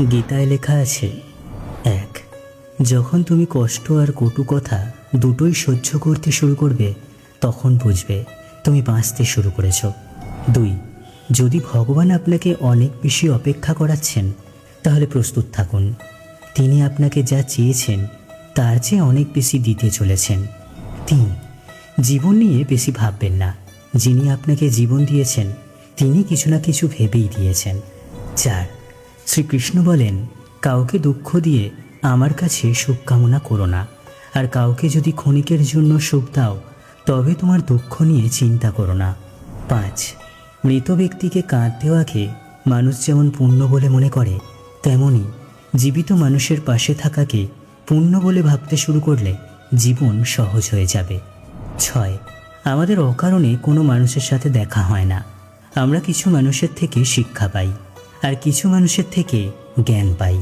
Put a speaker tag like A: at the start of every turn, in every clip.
A: গীতায় লেখা আছে, 1. যখন তুমি কষ্ট আর কটু কথা দুটোই সহ্য করতে শুরু করবে, তখন বুঝবে তুমি বাঁচতে শুরু করেছ। 2. যদি ভগবান আপনাকে অনেক বেশি অপেক্ষা করাচ্ছেন, তাহলে প্রস্তুত থাকুন। তিনি আপনাকে যা চেয়েছেন তার চেয়ে অনেক বেশি দিতে চলেছেন। 3. জীবন নিয়ে বেশি ভাববেন না। যিনি আপনাকে জীবন দিয়েছেন তিনি কিছু না কিছু ভেবেই দিয়েছেন। 4. শ্রীকৃষ্ণ বলেন, কাউকে দুঃখ দিয়ে আমার কাছে সুখ কামনা করো না, আর কাউকে যদি ক্ষণিকের জন্য সুখ দাও তবে তোমার দুঃখ নিয়ে চিন্তা করো না। 5. মৃত ব্যক্তিকে কাঁদ দেওয়াকে মানুষ যেমন পুণ্য বলে মনে করে, তেমনি জীবিত মানুষের পাশে থাকাকে পুণ্য বলে ভাবতে শুরু করলে জীবন সহজ হয়ে যাবে। 6. আমাদের অকারণে কোনো মানুষের সাথে দেখা হয় না। আমরা কিছু মানুষের থেকে শিক্ষা পাই, আর কিছু মানুষের থেকে জ্ঞান পাই।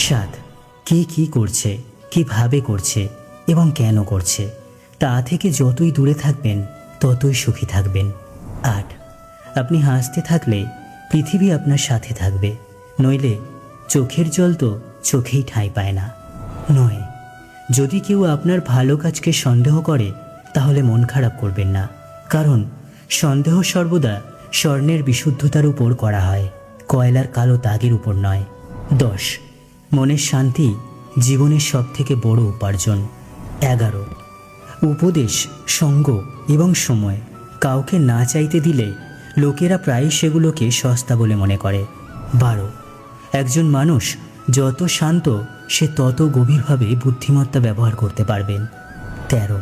A: 7. কে কী করছে, কীভাবে করছে এবং কেন করছে, তা থেকে যতই দূরে থাকবেন ততই সুখী থাকবেন। 8. আপনি হাসতে থাকলে পৃথিবী আপনার সাথে থাকবে, নইলে চোখের জল তো চোখেই ঠাঁই পায় না। 9. যদি কেউ আপনার ভালো কাজকে সন্দেহ করে তাহলে মন খারাপ করবেন না, কারণ সন্দেহ সর্বদা স্বর্ণের বিশুদ্ধতার উপর করা হয়, কয়লার কালো দাগের উপর নয়। 10. মনের শান্তি জীবনের সবথেকে বড় উপার্জন। 11. উপদেশ, সঙ্গ এবং সময় কাউকে না চাইতে দিলে লোকেরা প্রায়ই সেগুলোকে সস্তা বলে মনে করে। 12. একজন মানুষ যত শান্ত সে তত গভীরভাবে বুদ্ধিমত্তা ব্যবহার করতে পারবেন। 13.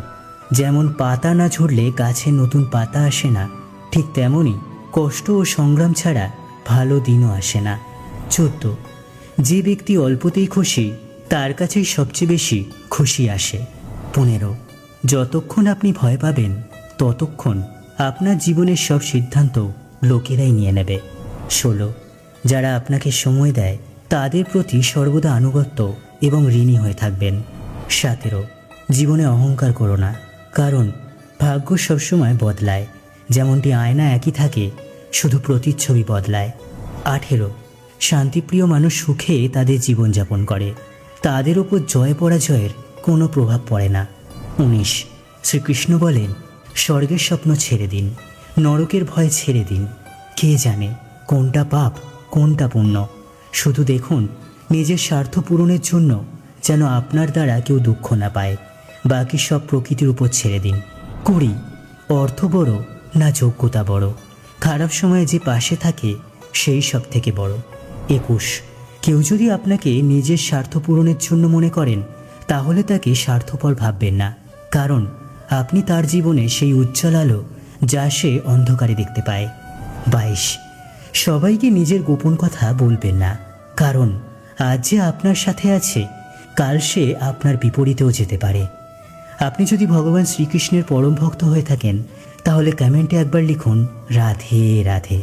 A: যেমন পাতা না ঝরলে গাছে নতুন পাতা আসে না, ঠিক তেমনই কষ্ট ও সংগ্রাম ছাড়া ভালো দিনও আসে না। 14. যে ব্যক্তি অল্পতেই খুশি তার কাছেই সবচেয়ে বেশি খুশি আসে। 15. যতক্ষণ আপনি ভয় পাবেন ততক্ষণ আপনার জীবনের সব সিদ্ধান্ত লোকেরাই নিয়ে নেবে। 16. যারা আপনাকে সময় দেয় তাদের প্রতি সর্বদা আনুগত্য এবং ঋণী হয়ে থাকবেন। 17. জীবনে অহংকার করো না, কারণ ভাগ্য সবসময় বদলায়, যেমনটি আয়না একই থাকে, শুধু প্রতিচ্ছবি বদলায়। 18. শান্তিপ্রিয় মানুষ সুখে তাদের জীবনযাপন করে, তাদের ওপর জয় পরাজয়ের কোনো প্রভাব পড়ে না। 19. শ্রীকৃষ্ণ বলেন, স্বর্গের স্বপ্ন ছেড়ে দিন, নরকের ভয় ছেড়ে দিন। কে জানে কোনটা পাপ কোনটা পুণ্য। শুধু দেখুন নিজের স্বার্থ পূরণের জন্য যেন আপনার দ্বারা কেউ দুঃখ না পায়। বাকি সব প্রকৃতির উপর ছেড়ে দিন। 20. অর্থ বড় না যোগ্যতা বড়, খারাপ সময়ে যে পাশে থাকে সেই সব থেকে বড়। 21. কেউ যদি আপনাকে নিজের স্বার্থ পূরণের জন্য মনে করেন তাহলে তাকে স্বার্থপর ভাববেন না, কারণ আপনি তার জীবনে সেই উজ্জ্বল আলো যা সে অন্ধকারে দেখতে পায়। 22. সবাইকে নিজের গোপন কথা বলবেন না, কারণ আজ যে আপনার সাথে আছে কাল সে আপনার বিপরীতেও যেতে পারে। আপনি যদি ভগবান শ্রীকৃষ্ণের পরম ভক্ত হয়ে থাকেন তাহলে কমেন্টে একবার লিখুন, রাধে রাধে।